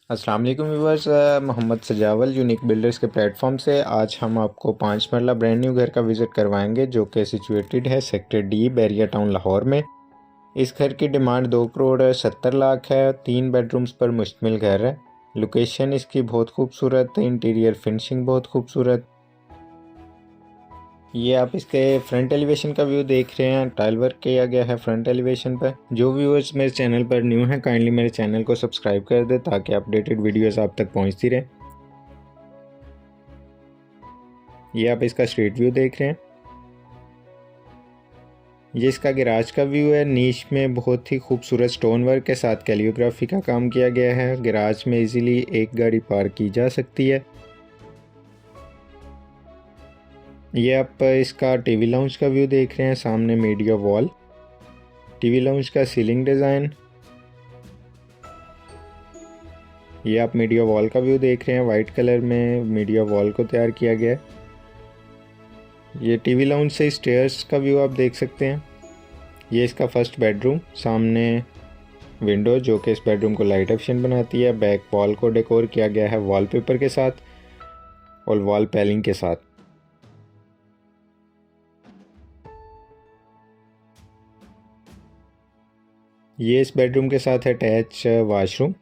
अस्सलाम वालेकुम व्यूवर्स, मोहम्मद सजावल यूनिक बिल्डर्स के प्लेटफॉर्म से आज हम आपको 5 मरला ब्रांड न्यू घर का विज़िट करवाएंगे जो कि सिचुएटेड है sector D Bahria town Lahore में। इस घर की डिमांड 2 करोड़ 70 लाख है। 3 बेडरूम्स पर मुश्तमिल घर है। लोकेशन इसकी बहुत खूबसूरत, इंटीरियर फिनिशिंग बहुत खूबसूरत। ये आप इसके फ्रंट एलिवेशन का व्यू देख रहे हैं। टाइल वर्क किया गया है फ्रंट एलिवेशन पर। जो व्यूअर्स मेरे चैनल पर न्यू हैं काइंडली मेरे चैनल को सब्सक्राइब कर दें ताकि अपडेटेड वीडियोस आप तक पहुंचती रहे। ये आप इसका स्ट्रीट व्यू देख रहे हैं। ये इसका गैराज का व्यू है। नीच में बहुत ही खूबसूरत स्टोन वर्क के साथ कैलियोग्राफी का काम किया गया है। गैराज में इजीली एक गाड़ी पार्क की जा सकती है। ये आप इसका टीवी लाउंज का व्यू देख रहे हैं। सामने मीडिया वॉल, टीवी लाउंज का सीलिंग डिज़ाइन। ये आप मीडिया वॉल का व्यू देख रहे हैं। वाइट कलर में मीडिया वॉल को तैयार किया गया है। ये टीवी लाउंज से स्टेयर्स का व्यू आप देख सकते हैं। ये इसका फर्स्ट बेडरूम, सामने विंडो जो कि इस बेडरूम को लाइट एफिशिएंट बनाती है। बैक वॉल को डेकोर किया गया है वॉलपेपर के साथ और वॉल पैलिंग के साथ। ये इस बेडरूम के साथ अटैच वॉशरूम।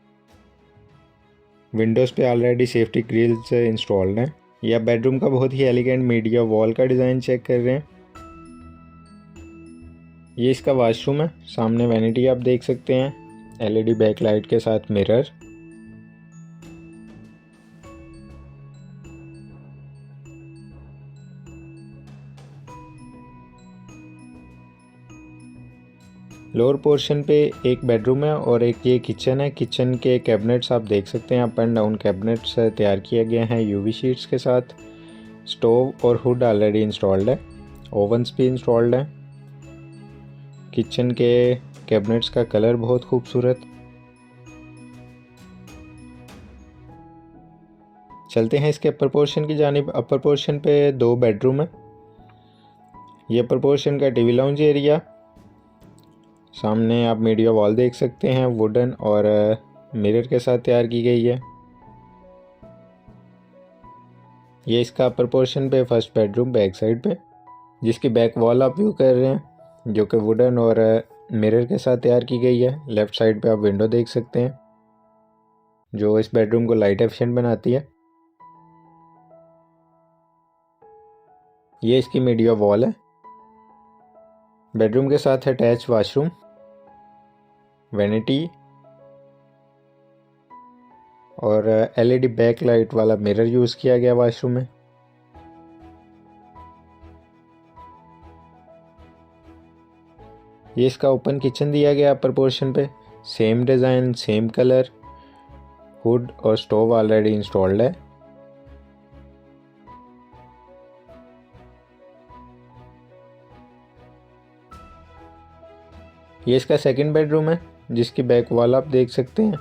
विंडोज़ पे ऑलरेडी सेफ्टी ग्रिल्स इंस्टॉल्ड हैं। यह बेडरूम का बहुत ही एलिगेंट मीडिया वॉल का डिज़ाइन चेक कर रहे हैं। ये इसका वॉशरूम है। सामने वैनिटी आप देख सकते हैं, एलईडी बैकलाइट के साथ मिरर। लोअर पोर्शन पे एक बेडरूम है और एक ये किचन है। किचन के कैबिनेट्स आप देख सकते हैं, अप एंड डाउन कैबिनेट्स तैयार किए गए हैं यूवी शीट्स के साथ। स्टोव और हुड ऑलरेडी इंस्टॉल्ड है। ओवन्स भी इंस्टॉल्ड है। किचन के कैबिनेट्स का कलर बहुत खूबसूरत। चलते हैं इसके अपर पोर्शन की जानिब। अपर पोर्शन पे 2 बेडरूम है। ये अपर पोर्शन का टीवी लाउंज एरिया। सामने आप मीडिया वॉल देख सकते हैं, वुडन और मिरर के साथ तैयार की गई है। ये इसका अपर पोर्शन पे फर्स्ट बेडरूम बैक साइड पे, जिसकी बैक वॉल आप व्यू कर रहे हैं जो कि वुडन और मिरर के साथ तैयार की गई है। लेफ़्ट साइड पे आप विंडो देख सकते हैं जो इस बेडरूम को लाइट एफिशिएंट बनाती है। ये इसकी मीडिया वॉल है। बेडरूम के साथ अटैच वॉशरूम, वैनिटी और एलईडी बैक लाइट वाला मिरर यूज़ किया गया वॉशरूम में। ये इसका ओपन किचन दिया गया अपर पोर्शन पे। Same design, same colour. Hood और स्टोव ऑलरेडी इंस्टॉल्ड है। ये इसका सेकंड बेडरूम है जिसकी बैक वॉल आप देख सकते हैं।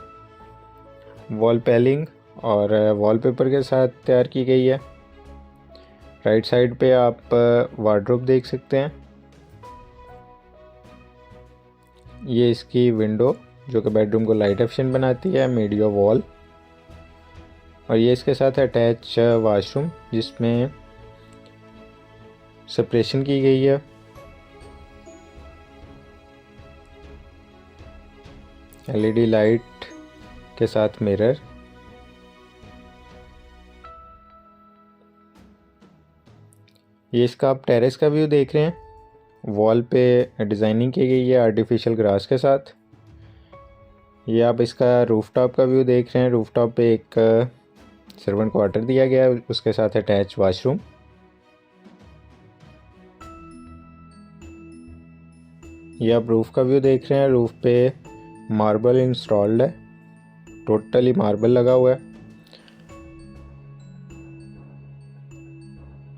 वॉल पैलिंग और वॉलपेपर के साथ तैयार की गई है। राइट साइड पे आप वार्डरोब देख सकते हैं। ये इसकी विंडो जो कि बेडरूम को लाइट एफिशिएंट बनाती है, मीडिया वॉल। और ये इसके साथ अटैच वॉशरूम जिसमें सेपरेशन की गई है। एलईडी लाइट के साथ मिरर। ये इसका आप टेरेस का व्यू देख रहे हैं। वॉल पे डिज़ाइनिंग की गई है आर्टिफिशियल ग्रास के साथ। ये आप इसका रूफटॉप का व्यू देख रहे हैं। रूफटॉप पे एक सर्वेंट क्वार्टर दिया गया है, उसके साथ अटैच वॉशरूम। ये आप रूफ़ का व्यू देख रहे हैं। रूफ़ पे मार्बल इंस्टॉल्ड है, टोटली मार्बल लगा हुआ है।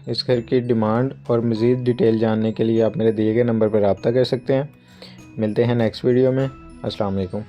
इस घर की डिमांड और मज़ीद डिटेल जानने के लिए आप मेरे दिए गए नंबर पर रब्ता कर सकते हैं। मिलते हैं नेक्स्ट वीडियो में। अस्सलाम वालेकुम।